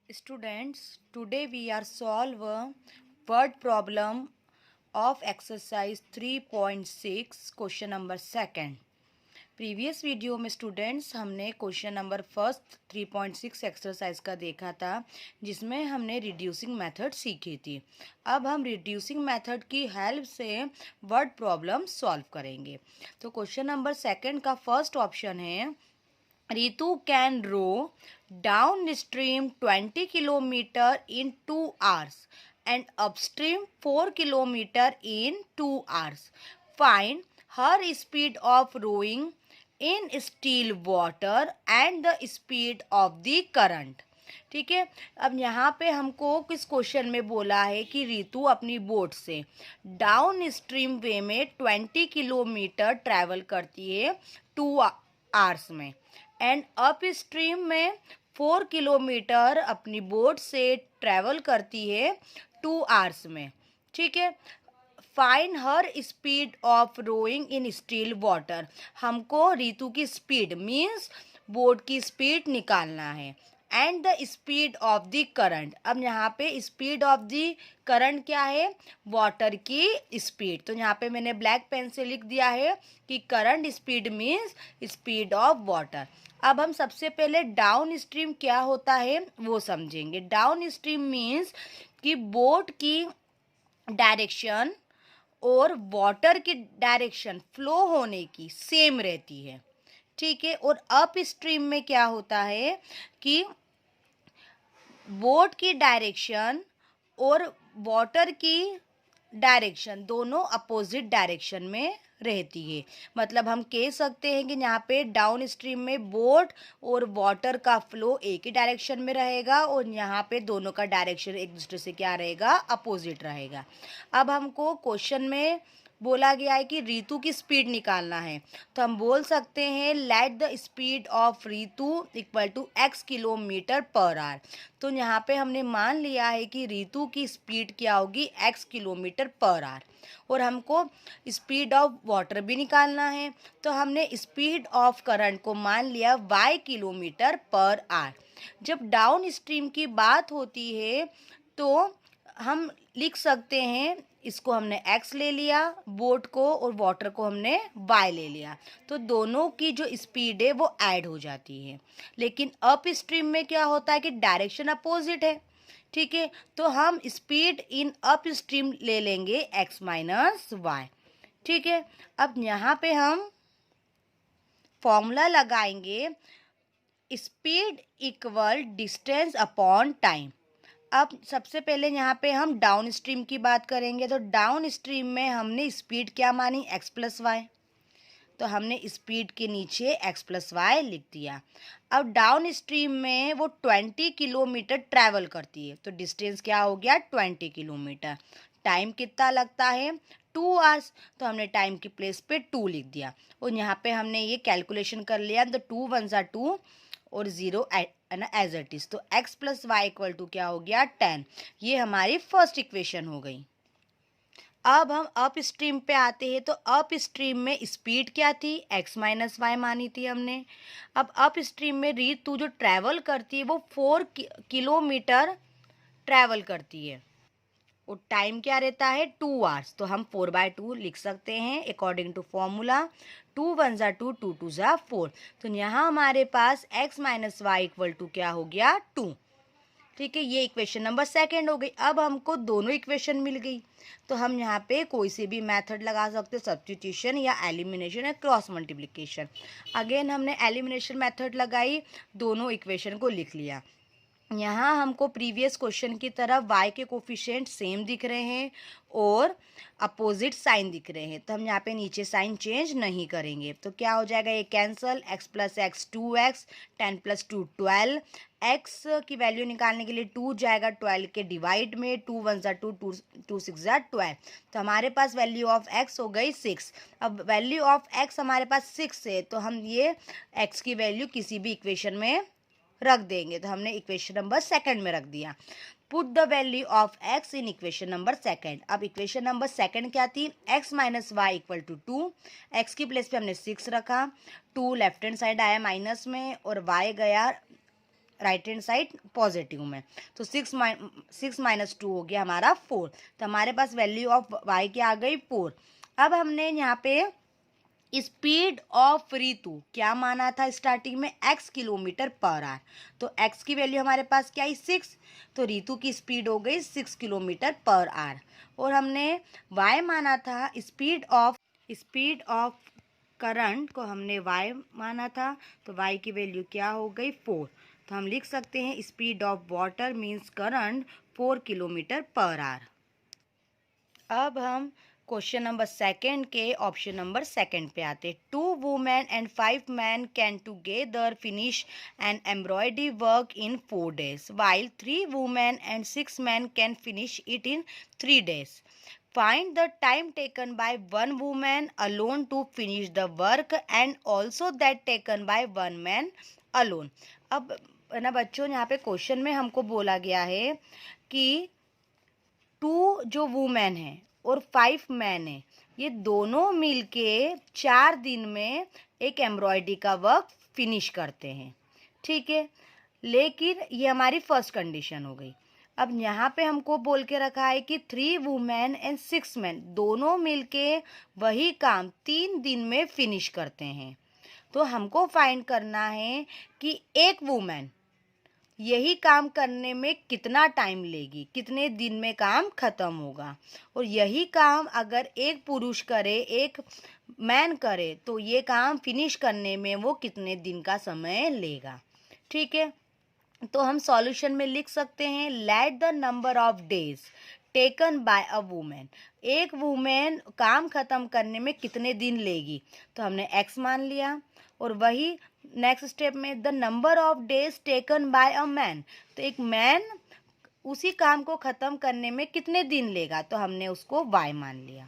Students, today we are solve a word problem of exercise 3.6 question number second. Previous video में students हमने question number first 3.6 exercise का देखा था, जिसमें हमने रिड्यूसिंग मेथड सीखी थी। अब हम रिड्यूसिंग मेथड की हेल्प से वर्ड प्रॉब्लम सॉल्व करेंगे। तो क्वेश्चन नंबर सेकंड का फर्स्ट ऑप्शन है, Ritu can row downstream 20 kilometer in 2 hours and upstream 4 kilometer in 2 hours. Find her speed of rowing in still water and the speed of the current. ठीक है। अब यहाँ पे हमको किस question में बोला है कि रितु अपनी बोट से डाउन स्ट्रीम वे में 20 किलोमीटर ट्रैवल करती है 2 आवर्स में, एंड अप स्ट्रीम में 4 किलोमीटर अपनी बोट से ट्रैवल करती है 2 आवर्स में। ठीक है। Find her speed of rowing in still water. हमको रितु की स्पीड मीन्स बोट की स्पीड निकालना है, and the speed of the current. अब यहाँ पे स्पीड ऑफ द करंट क्या है? वाटर की स्पीड। तो यहाँ पे मैंने ब्लैक पेन से लिख दिया है कि current speed means speed of water. अब हम सबसे पहले डाउन स्ट्रीम क्या होता है वो समझेंगे। डाउन स्ट्रीम मीन्स कि बोट की डायरेक्शन और वाटर की डायरेक्शन फ्लो होने की सेम रहती है। ठीक है। और अप स्ट्रीम में क्या होता है कि बोट की डायरेक्शन और वाटर की डायरेक्शन दोनों अपोजिट डायरेक्शन में रहती है। मतलब हम कह सकते हैं कि यहाँ पे डाउन स्ट्रीम में बोट और वाटर का फ्लो एक ही डायरेक्शन में रहेगा, और यहाँ पे दोनों का डायरेक्शन एक दूसरे से क्या रहेगा? अपोजिट रहेगा। अब हमको क्वेश्चन में बोला गया है कि रितु की स्पीड निकालना है, तो हम बोल सकते हैं let the speed of Ritu equal to x kilometre per hour. तो यहाँ पे हमने मान लिया है कि रितु की स्पीड क्या होगी? x kilometre per our. और हमको स्पीड ऑफ वाटर भी निकालना है, तो हमने स्पीड ऑफ करंट को मान लिया y किलोमीटर पर आवर। जब डाउन स्ट्रीम की बात होती है तो हम लिख सकते हैं, इसको हमने x ले लिया बोट को, और वाटर को हमने y ले लिया, तो दोनों की जो स्पीड है वो ऐड हो जाती है। लेकिन अप स्ट्रीम में क्या होता है कि डायरेक्शन अपोजिट है। ठीक है। तो हम स्पीड इन अप स्ट्रीम ले लेंगे x माइनस वाई। ठीक है। अब यहाँ पे हम फॉर्मूला लगाएंगे, speed equal distance upon time. अब सबसे पहले यहाँ पे हम डाउन स्ट्रीम की बात करेंगे, तो डाउन स्ट्रीम में हमने स्पीड क्या मानी? x plus y. तो हमने स्पीड के नीचे x प्लस वाई लिख दिया। अब डाउन स्ट्रीम में वो 20 किलोमीटर ट्रैवल करती है, तो डिस्टेंस क्या हो गया? 20 किलोमीटर। टाइम कितना लगता है? 2 आवर्स। तो हमने टाइम की प्लेस पे 2 लिख दिया, और यहाँ पे हमने ये कैलकुलेशन कर लिया, तो 2 वन ज़ा 2 और 0 है ना एज इट इज। तो x plus y equal to क्या हो गया? 10। ये हमारी फर्स्ट इक्वेशन हो गई। अब हम अप स्ट्रीम पे आते हैं, तो अप स्ट्रीम में स्पीड क्या थी? x माइनस वाई मानी थी हमने। अब अप स्ट्रीम में रितु जो ट्रैवल करती है वो 4 किलोमीटर ट्रैवल करती है, और टाइम क्या रहता है? 2 आवर्स। तो हम 4/2 लिख सकते हैं अकॉर्डिंग टू फॉर्मूला। 2 वन ज़ा 2, 2 टू ज़ा 4। तो यहाँ हमारे पास x minus y equal to क्या हो गया? 2। ठीक है। ये इक्वेशन नंबर सेकंड हो गई। अब हमको दोनों इक्वेशन मिल गई, तो हम यहाँ पे कोई से भी मेथड लगा सकते हैं, सब्स्टिट्यूशन या एलिमिनेशन या क्रॉस मल्टीप्लिकेशन। अगेन हमने एलिमिनेशन मेथड लगाई, दोनों इक्वेशन को लिख लिया। यहाँ हमको प्रीवियस क्वेश्चन की तरह y के कोफिशिएंट सेम दिख रहे हैं और अपोजिट साइन दिख रहे हैं, तो हम यहाँ पे नीचे साइन चेंज नहीं करेंगे। तो क्या हो जाएगा? ये cancel, x plus x 2x, 10 plus 2 12। x की वैल्यू निकालने के लिए 2 जाएगा 12 के डिवाइड में, 2 वन ज़ा 2, 2 6 ज़ा 12। तो हमारे पास वैल्यू ऑफ x हो गई 6। अब वैल्यू ऑफ x हमारे पास 6 है, तो हम ये x की वैल्यू किसी भी इक्वेशन में रख देंगे। तो हमने इक्वेशन नंबर सेकंड में रख दिया। Put the value of x in equation number second. अब इक्वेशन नंबर सेकंड क्या थी? x minus y equal to 2। x की प्लेस पे हमने 6 रखा, 2 लेफ्ट हैंड साइड आया माइनस में, और y गया राइट हैंड साइड पॉजिटिव में, तो 6 माइनस 2 हो गया हमारा 4। तो हमारे पास वैल्यू ऑफ y क्या आ गई 4। अब हमने यहाँ पे स्पीड ऑफ ऋतु क्या माना था स्टार्टिंग में, x किलोमीटर पर आवर, तो x की वैल्यू हमारे पास क्या है 6, तो ऋतु की स्पीड हो गई 6 किलोमीटर पर आवर। और हमने y माना था स्पीड ऑफ करंट को हमने y माना था, तो y की वैल्यू क्या हो गई 4। तो हम लिख सकते हैं speed of water means current 4 kilometre per hour. अब हम क्वेश्चन नंबर सेकंड के ऑप्शन नंबर सेकंड पे आते हैं। 2 women and 5 man can together finish an embroidery work in 4 days while 3 women and 6 men can finish it in 3 days. Find the time taken by one woman alone to finish the work and also that taken by one man alone. अब ना बच्चों यहाँ पे question में हमको बोला गया है कि 2 जो वुमेन है और 5 मैन है, ये दोनों मिलके 4 दिन में एक एम्ब्रॉयडरी का वर्क फिनिश करते हैं, ठीक है। लेकिन ये हमारी फर्स्ट कंडीशन हो गई। अब यहाँ पे हमको बोल के रखा है कि 3 वुमेन एंड 6 मैन दोनों मिलके वही काम 3 दिन में फिनिश करते हैं। तो हमको फाइंड करना है कि एक वुमेन यही काम करने में कितना टाइम लेगी, कितने दिन में काम खत्म होगा, और यही काम अगर एक पुरुष करे एक मैन करे तो ये काम फिनिश करने में वो कितने दिन का समय लेगा, ठीक है। तो हम सॉल्यूशन में लिख सकते हैं let the number of days taken by a women, एक वुमेन काम खत्म करने में कितने दिन लेगी, तो हमने x मान लिया। और वही नेक्स्ट स्टेप में the number of days taken by a man, तो एक मैन उसी काम को ख़त्म करने में कितने दिन लेगा, तो हमने उसको y मान लिया,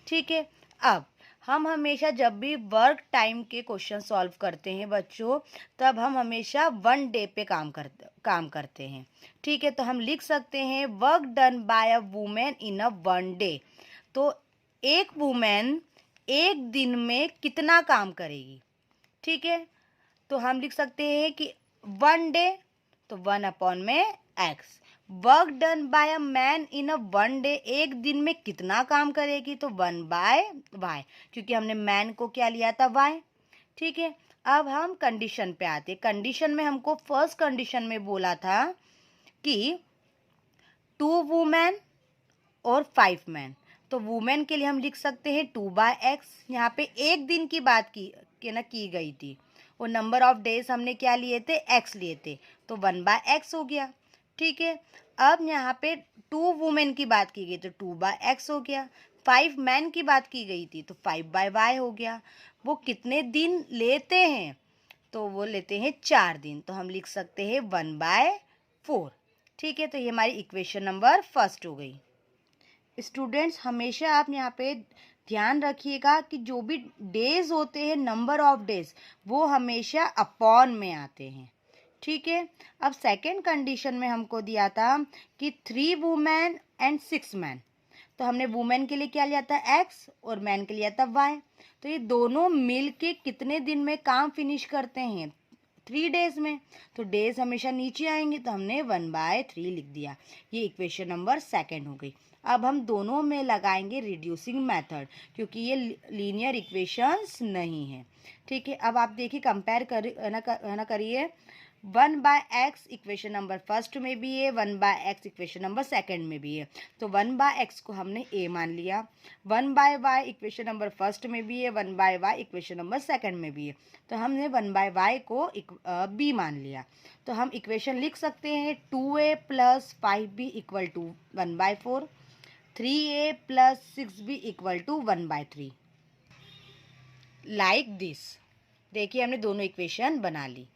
ठीक है। अब हम हमेशा जब भी वर्क टाइम के क्वेश्चन सॉल्व करते हैं बच्चों, तब हम हमेशा 1 डे पे काम करते हैं, ठीक है। तो हम लिख सकते हैं work done by a women in a 1 day, तो एक वुमेन एक दिन में कितना काम करेगी, ठीक है। तो हम लिख सकते हैं कि 1 डे, तो 1 अपॉन में x। Work done by a man in a 1 day, एक दिन में कितना काम करेगी, तो 1 बाय y, क्योंकि हमने मैन को क्या लिया था y, ठीक है। अब हम कंडीशन पे आते हैं। कंडीशन में हमको फर्स्ट कंडीशन में बोला था कि 2 वुमेन और 5 मैन, तो वुमेन के लिए हम लिख सकते हैं 2/x, यहाँ पे एक दिन की बात की गई थी, और नंबर ऑफ डेज हमने क्या लिए थे x लिए थे, तो 1/x हो गया, ठीक है। अब यहाँ पे 2 वुमेन की बात की गई तो 2/x हो गया, 5 मैन की बात की गई थी तो 5/y हो गया। वो कितने दिन लेते हैं, तो वो लेते हैं 4 दिन, तो हम लिख सकते हैं 1/4, ठीक है। तो ये हमारी इक्वेशन नंबर फर्स्ट हो गई। स्टूडेंट्स हमेशा आप यहाँ पे ध्यान रखिएगा कि जो भी डेज होते हैं नंबर ऑफ डेज वो हमेशा अपॉन में आते हैं, ठीक है। अब सेकंड कंडीशन में हमको दिया था कि 3 वुमेन एंड 6 मैन, तो हमने वुमेन के लिए क्या लिया था x और मैन के लिए लिया था y, तो ये दोनों मिल के कितने दिन में काम फिनिश करते हैं 3 डेज में, तो डेज हमेशा नीचे आएंगे, तो हमने 1/3 लिख दिया। ये इक्वेशन नंबर सेकंड हो गई। अब हम दोनों में लगाएंगे रिड्यूसिंग मेथड, क्योंकि ये लीनियर इक्वेशंस नहीं है, ठीक है। अब आप देखिए कंपेयर करिए 1/x इक्वेशन नंबर फर्स्ट में भी है, 1/x इक्वेशन नंबर सेकंड में भी है, तो 1/x को हमने a मान लिया। 1/y इक्वेशन नंबर फर्स्ट में भी है, 1/y इक्वेशन नंबर सेकंड में भी है, तो हमने 1/y को b मान लिया। तो हम इक्वेशन लिख सकते हैं 2a + 5b = 1/4, 3a + 6b = 1/3, like this. देखिए हमने दोनों इक्वेशन बना ली,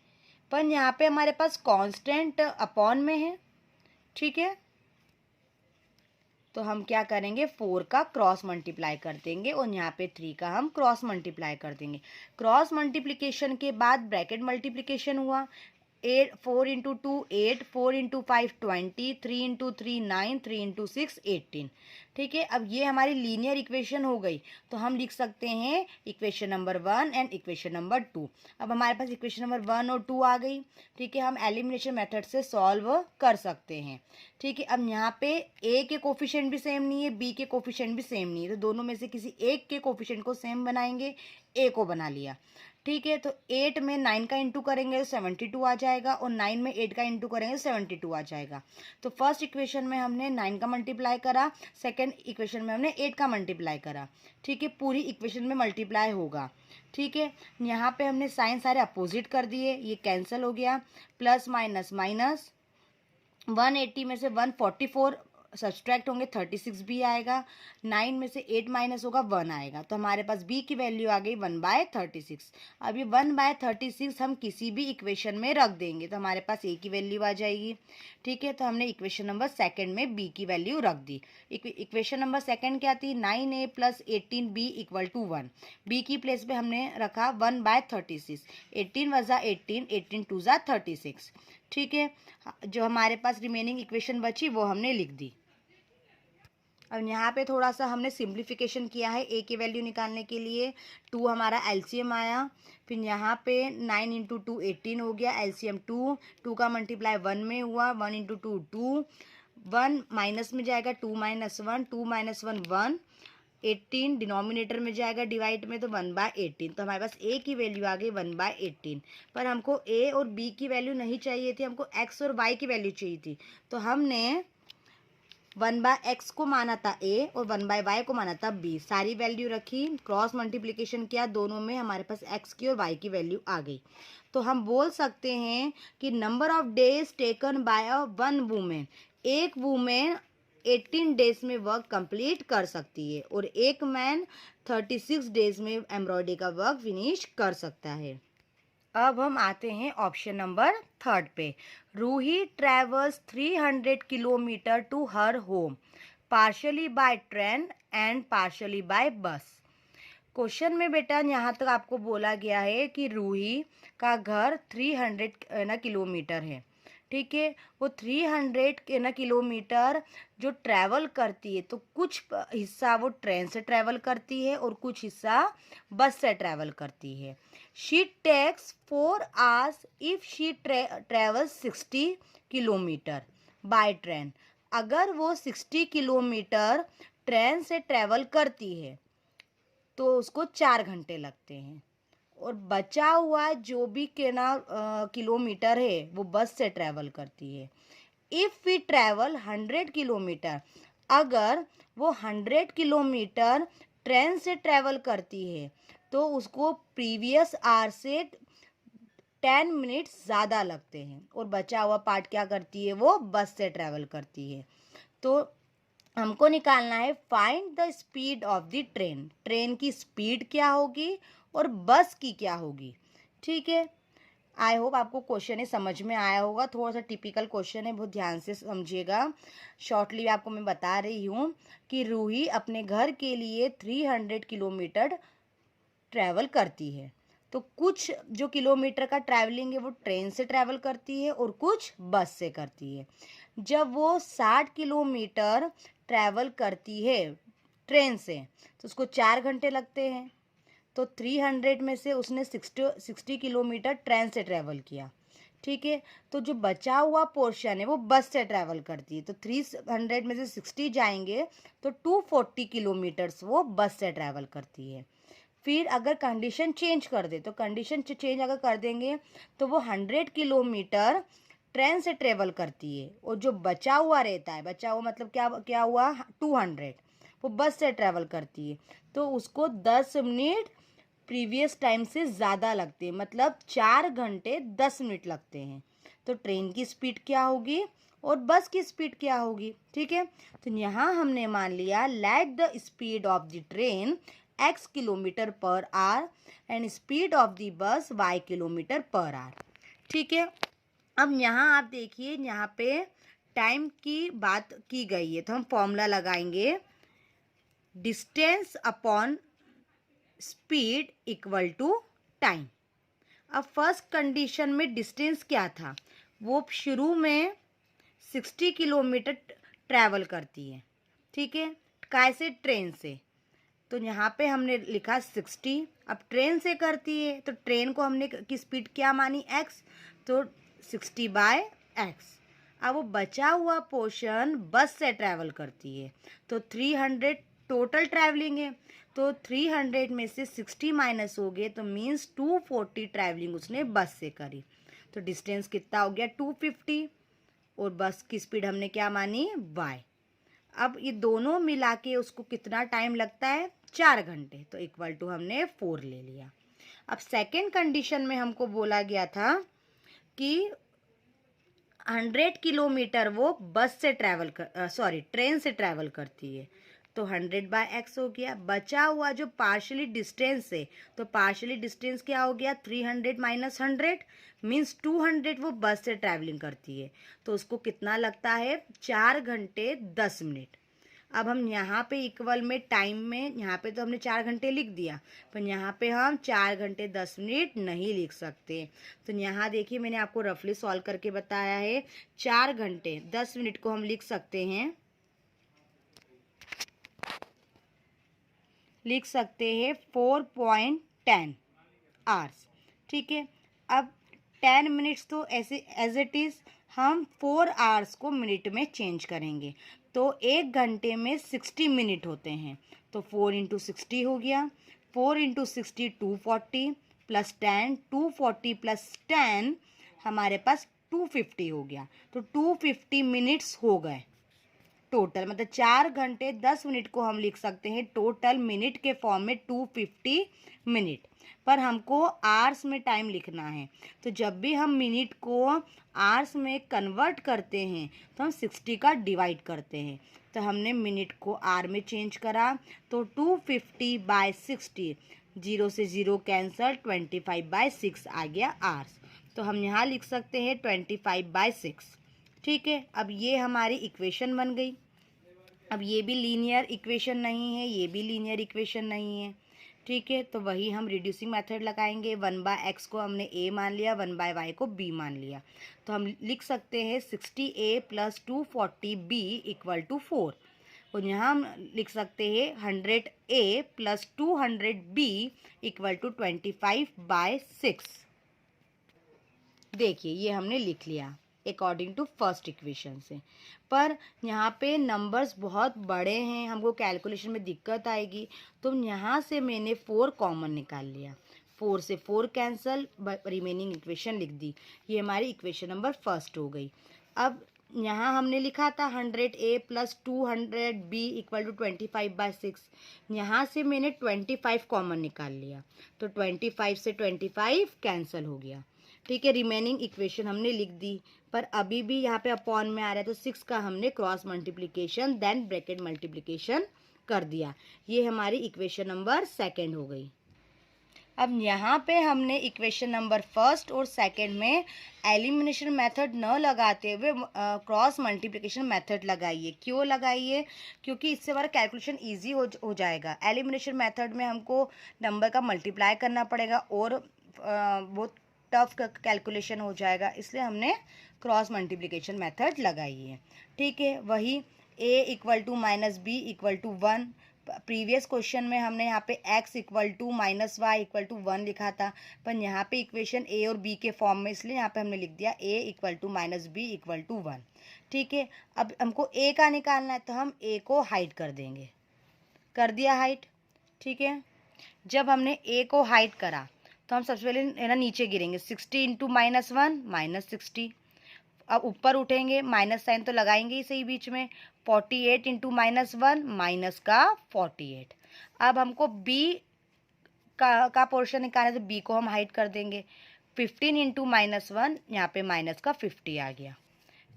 पर यहाँ पे हमारे पास कांस्टेंट अपॉन में है, ठीक है। तो हम क्या करेंगे 4 का क्रॉस मल्टीप्लाई कर देंगे और यहाँ पे 3 का हम क्रॉस मल्टीप्लाई कर देंगे। क्रॉस मल्टीप्लिकेशन के बाद ब्रैकेट मल्टीप्लिकेशन हुआ, 8 4 इंटू 2 8, 4 इंटू 5 20, 3 इंटू 3 9, 3 इंटू 6 18। ठीक है, अब ये हमारी लीनियर इक्वेशन हो गई, तो हम लिख सकते हैं equation number 1 and equation number 2। अब हमारे पास इक्वेशन नंबर 1 और 2 आ गई। ठीक है, हम एलिमिनेशन मेथड से सॉल्व कर सकते हैं। ठीक है, अब यहाँ पे ए के कोफिशिएंट भी सेम नहीं है, बी के कोफिशिएंट भी सेम नहीं है, तो दोनों में से किसी एक के कोफिशिएंट को सेम बनाएंगे। ए को बना लिया। ठीक है, तो 8 में 9 का इंटू करेंगे तो 72 आ जाएगा, और 9 में 8 का इंटू करेंगे तो 72 आ जाएगा। तो फर्स्ट इक्वेशन में हमने 9 का मल्टीप्लाई करा, सेकंड इक्वेशन में हमने 8 का मल्टीप्लाई करा। ठीक है, पूरी इक्वेशन में मल्टीप्लाई होगा। ठीक है, यहाँ पे हमने साइन सारे अपोजिट कर दिए, ये कैंसिल हो गया। प्लस माइनस माइनस, 180 में से 144 सब्सट्रैक्ट होंगे, 36 भी आएगा। 9 में से 8 माइनस होगा, 1 आएगा। तो हमारे पास b की वैल्यू आ गई 1/36। अब ये 1/36 हम किसी भी इक्वेशन में रख देंगे तो हमारे पास a की वैल्यू आ जाएगी। ठीक है, तो हमने इक्वेशन नंबर सेकंड में b की वैल्यू रख दी। इक्वेशन नंबर सेकंड क्या थी? 9a + 18b = 1। b की प्लेस पे हमने रखा 1/36। 18 वजा 18, 18 2 ज़ा 36। ठीक है, जो हमारे पास रिमेनिंग इक्वेशन बची वो हमने लिख दी। अब यहाँ पे थोड़ा सा हमने सिंप्लीफिकेशन किया है ए की वैल्यू निकालने के लिए। 2 हमारा एलसीएम आया, फिर यहाँ पे 9 इंटू 2 18 हो गया, एलसीएम 2, 2 का मल्टीप्लाई 1 में हुआ, 1 इंटू 2 2, 1 माइनस में जाएगा, 2 माइनस 1, 2 माइनस 1 1, 18 डिनोमिनेटर में जाएगा, डिवाइड में तो 1/18। तो हमारे पास ए की वैल्यू आ गई 1/18। पर हमको ए और बी की वैल्यू नहीं चाहिए थी, हमको एक्स और वाई की वैल्यू चाहिए थी। तो हमने 1/x को माना था a और 1/y को माना था b। सारी वैल्यू रखी, क्रॉस मल्टीप्लिकेशन किया, दोनों में हमारे पास x की और y की वैल्यू आ गई। तो हम बोल सकते हैं कि number of days taken by a one women, एक वूमेन 18 डेज में वर्क कंप्लीट कर सकती है और एक मैन 36 डेज में एम्ब्रॉयडरी का वर्क फिनिश कर सकता है। अब हम आते हैं ऑप्शन नंबर 3 पे। Ruhi travels 300 kilometre to her home, partially by train and partially by bus. Question में बेटा यहाँ तक आपको बोला गया है कि रूही का घर 300 किलोमीटर है। ठीक है, वो 300 किलोमीटर जो ट्रैवल करती है, तो कुछ हिस्सा वो ट्रेन से ट्रैवल करती है और कुछ हिस्सा बस से ट्रैवल करती है। She takes 4 hours if she travels 60 kilometre by train. अगर वो 60 किलोमीटर ट्रेन से ट्रैवल करती है तो उसको 4 घंटे लगते हैं, और बचा हुआ जो भी किलोमीटर है वो बस से ट्रैवल करती है। इफ़ वी ट्रैवल 100 किलोमीटर, अगर वो 100 किलोमीटर ट्रेन से ट्रैवल करती है तो उसको प्रीवियस आवर से 10 मिनट्स ज़्यादा लगते हैं, और बचा हुआ पार्ट क्या करती है? वो बस से ट्रैवल करती है। तो हमको निकालना है find the speed of the train. Train की स्पीड क्या होगी और बस की क्या होगी। ठीक है, आई होप आपको क्वेश्चन है समझ में आया होगा। थोड़ा सा टिपिकल क्वेश्चन है, बहुत ध्यान से समझिएगा। शॉर्टली आपको मैं बता रही हूँ कि रूही अपने घर के लिए 300 किलोमीटर ट्रैवल करती है। तो कुछ जो किलोमीटर का ट्रैवलिंग है वो ट्रेन से ट्रैवल करती है और कुछ बस से करती है। जब वो 60 किलोमीटर ट्रैवल करती है ट्रेन से तो उसको 4 घंटे लगते हैं। तो 300 में से उसने 60 किलोमीटर ट्रेन से ट्रैवल किया। ठीक है, तो जो बचा हुआ पोर्शन है वो बस से ट्रैवल करती है। तो 300 में से 60 जाएंगे तो 240 किलोमीटर्स वो बस से ट्रैवल करती है। फिर अगर कंडीशन चेंज कर दे, तो कंडीशन चेंज अगर कर देंगे तो वो 100 किलोमीटर ट्रेन से ट्रेवल करती है, और जो बचा हुआ रहता है, बचा हुआ मतलब क्या क्या हुआ, 200 वो बस से ट्रैवल करती है। तो उसको 10 मिनट प्रीवियस टाइम से ज़्यादा लगते हैं, मतलब 4 घंटे 10 मिनट लगते हैं। तो ट्रेन की स्पीड क्या होगी और बस की स्पीड क्या होगी। ठीक है, तो यहाँ हमने मान लिया late the speed of the train x kilometre per our and speed of the bus y kilometre per our. ठीक है, अब यहाँ आप देखिए, यहाँ पे टाइम की बात की गई है, तो हम फॉर्मूला लगाएंगे distance upon speed equal to time. अब फर्स्ट कंडीशन में डिस्टेंस क्या था, वो शुरू में 60 किलोमीटर ट्रैवल करती है, ठीक है, कैसे, ट्रेन से। तो यहाँ पे हमने लिखा 60, अब ट्रेन से करती है तो ट्रेन को हमने की स्पीड क्या मानी, x, तो 60/x। अब वो बचा हुआ पोर्शन बस से ट्रैवल करती है तो 300 टोटल ट्रैवलिंग है, तो 300 में से 60 माइनस हो गए तो मीन्स 240 ट्रैवलिंग उसने बस से करी। तो डिस्टेंस कितना हो गया, 250, और बस की स्पीड हमने क्या मानी, y। अब ये दोनों मिला के उसको कितना टाइम लगता है, 4 घंटे, तो इक्वल टू हमने 4 ले लिया। अब सेकेंड कंडीशन में हमको बोला गया था कि 100 किलोमीटर वो बस से ट्रैवल ट्रेन से ट्रैवल करती है, तो 100/x हो गया। बचा हुआ जो पार्शली डिस्टेंस है, तो पार्शली डिस्टेंस क्या हो गया, 300 माइनस 100 मीन्स 200 वो बस से ट्रैवलिंग करती है, तो उसको कितना लगता है, 4 घंटे 10 मिनट। अब हम यहाँ पे इक्वल में टाइम में, यहाँ पे तो हमने 4 घंटे लिख दिया, पर यहाँ पे हम 4 घंटे 10 मिनट नहीं लिख सकते। तो यहाँ देखिए मैंने आपको रफली सॉल्व करके बताया है, 4 घंटे 10 मिनट को हम लिख सकते हैं 4.10 आवर्स, ठीक है। अब 10 मिनट्स तो ऐसे एज इट इज़ हम 4 आवर्स को मिनट में चेंज करेंगे, तो 1 घंटे में 60 मिनट होते हैं, तो 4 इंटू 60 हो गया, 4 इंटू 60 240 प्लस 10, 240 प्लस 10 हमारे पास 250 हो गया, तो 250 मिनट्स हो गए टोटल, मतलब 4 घंटे 10 मिनट को हम लिख सकते हैं टोटल मिनट के फॉर्म में 250 मिनट, पर हमको आवर्स में टाइम लिखना है, तो जब भी हम मिनट को आवर्स में कन्वर्ट करते हैं तो हम 60 का डिवाइड करते हैं, तो हमने मिनट को आर में चेंज करा, तो 250/60, 0 से 0 कैंसल, 25/6 आ गया आवर्स, तो हम यहाँ लिख सकते हैं 25/6, ठीक है। अब ये हमारी इक्वेशन बन गई। अब ये भी लीनियर इक्वेशन नहीं है, ये भी लीनियर इक्वेशन नहीं है, ठीक है, तो वही हम रिड्यूसिंग मेथड लगाएंगे। 1/x को हमने a मान लिया, 1/y को b मान लिया, तो हम लिख सकते हैं 60a plus 240b equal to 4, और यहाँ हम लिख सकते हैं 100a plus 200b equal to 25/6। देखिए ये हमने लिख लिया अकॉर्डिंग टू फर्स्ट इक्वेशन से, पर यहाँ पे नंबर्स बहुत बड़े हैं, हमको कैलकुलेशन में दिक्कत आएगी, तो यहाँ से मैंने 4 कॉमन निकाल लिया, 4 से 4 कैंसल, रिमेनिंग इक्वेशन लिख दी, ये हमारी इक्वेशन नंबर फर्स्ट हो गई। अब यहाँ हमने लिखा था 100a plus 200b equal to 25/6, यहाँ से मैंने 25 कॉमन निकाल लिया, तो 25 से 25 कैंसिल हो गया, ठीक है, रिमेनिंग इक्वेशन हमने लिख दी, पर अभी भी यहाँ पे अपॉन में आ रहा है, तो 6 का हमने cross multiplication then bracket multiplication कर दिया, ये हमारी इक्वेशन नंबर सेकंड हो गई। अब यहाँ पे हमने इक्वेशन नंबर फर्स्ट और सेकंड में एलिमिनेशन मेथड न लगाते हुए क्रॉस मल्टीप्लिकेशन मेथड लगाइए। क्यों लगाइए, क्योंकि इससे हमारा कैलकुलेशन इजी हो जाएगा। एलिमिनेशन मेथड में हमको नंबर का मल्टीप्लाई करना पड़ेगा और बहुत टफ कैलकुलेशन हो जाएगा, इसलिए हमने क्रॉस मल्टीप्लिकेशन मेथड लगाई है, ठीक है। वही a equal to minus b equal to 1, previous question में हमने यहाँ पे x equal to minus y equal to 1 लिखा था, पर यहाँ पे इक्वेशन a और b के फॉर्म में, इसलिए यहाँ पे हमने लिख दिया a equal to minus b equal to 1, ठीक है। अब हमको a का निकालना है, तो हम a को हाइड कर देंगे, कर दिया हाइड, ठीक है। जब हमने a को हाइड करा तो हम सबसे पहले है ना नीचे गिरेंगे, 60 इंटू माइनस 1 माइनस 60, अब ऊपर उठेंगे, माइनस साइन तो लगाएंगे ही सही बीच में, 48 इंटू माइनस 1 माइनस का 48। अब हमको b का पोर्शन निकालना है, तो b को हम हाइड कर देंगे, 15 इंटू माइनस 1, यहाँ पे माइनस का 50 आ गया,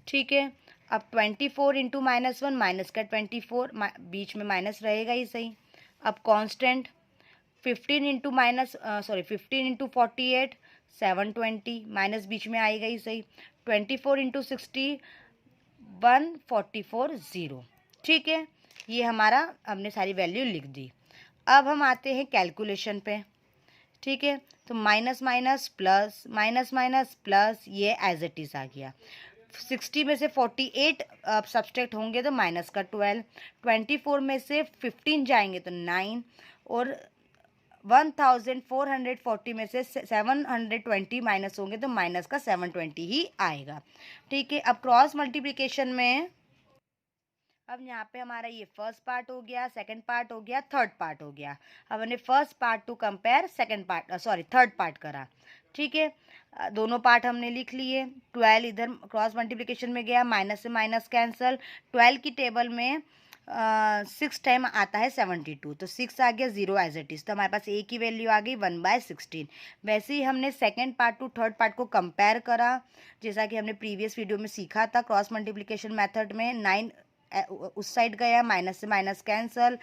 ठीक है। अब 24 इंटू माइनस 1 माइनस का 24, बीच में माइनस रहेगा ही सही। अब कांस्टेंट 15 इंटू 48 720, माइनस बीच में आएगा ही सही। 24 इंटू 60 144 0, ठीक है। ये हमारा हमने सारी वैल्यू लिख दी। अब हम आते हैं कैलकुलेशन पे, ठीक है, तो माइनस माइनस प्लस ये एज इट इज़ आ गया। 60 में से 48 सब्सट्रैक्ट होंगे तो माइनस का 12, 24 में से 15 जाएंगे तो 9, और 1440 में से 720 माइनस होंगे तो माइनस का 720 ही आएगा। ठीक है, अब क्रॉस मल्टीप्लिकेशन में अब यहाँ पे हमारा ये फर्स्ट पार्ट हो गया, सेकंड पार्ट हो गया, थर्ड पार्ट हो गया। अब हमने first part two compare second part third part करा। ठीक है, दोनों पार्ट हमने लिख लिए। 12 इधर क्रॉस मल्टीप्लिकेशन में गया, माइनस से माइनस कैंसल। 12 की टेबल में 6 टाइम आता है 72, तो 6 आ गया, 0 एज इट इज़, तो हमारे पास ए की वैल्यू आ गई 1/16। वैसे ही हमने second part two third part को कंपेयर करा, जैसा कि हमने प्रीवियस वीडियो में सीखा था क्रॉस मल्टीप्लिकेशन मेथड में। 9 उस साइड गया, माइनस से माइनस कैंसल।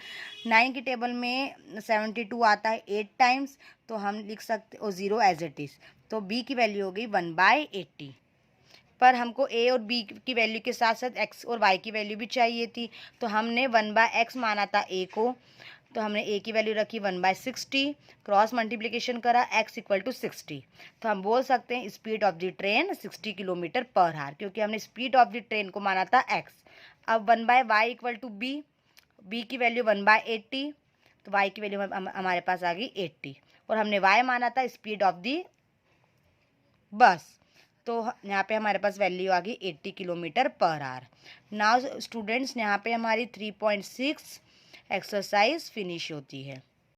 9 की टेबल में 72 आता है 8 टाइम्स, तो हम लिख सकते, और 0 एज इट इज़, तो b की वैल्यू हो गई 1/80। पर हमको a और b की वैल्यू के साथ साथ x और y की वैल्यू भी चाहिए थी, तो हमने 1/x माना था a को, तो हमने a की वैल्यू रखी 1/60, क्रॉस मल्टीप्लिकेशन करा, x इक्वल टू 60, तो हम बोल सकते हैं speed of the train 60 kilometre per our, क्योंकि हमने स्पीड ऑफ द ट्रेन को माना था x। अब 1/y इक्वल टू b की वैल्यू 1/80, तो y की वैल्यू हमारे पास आ गई 80, और हमने y माना था स्पीड ऑफ द बस, तो यहाँ पे हमारे पास वैल्यू आ गई 80 kilometre per our. Now students, यहाँ पे हमारी 3.6 एक्सरसाइज फिनिश होती है।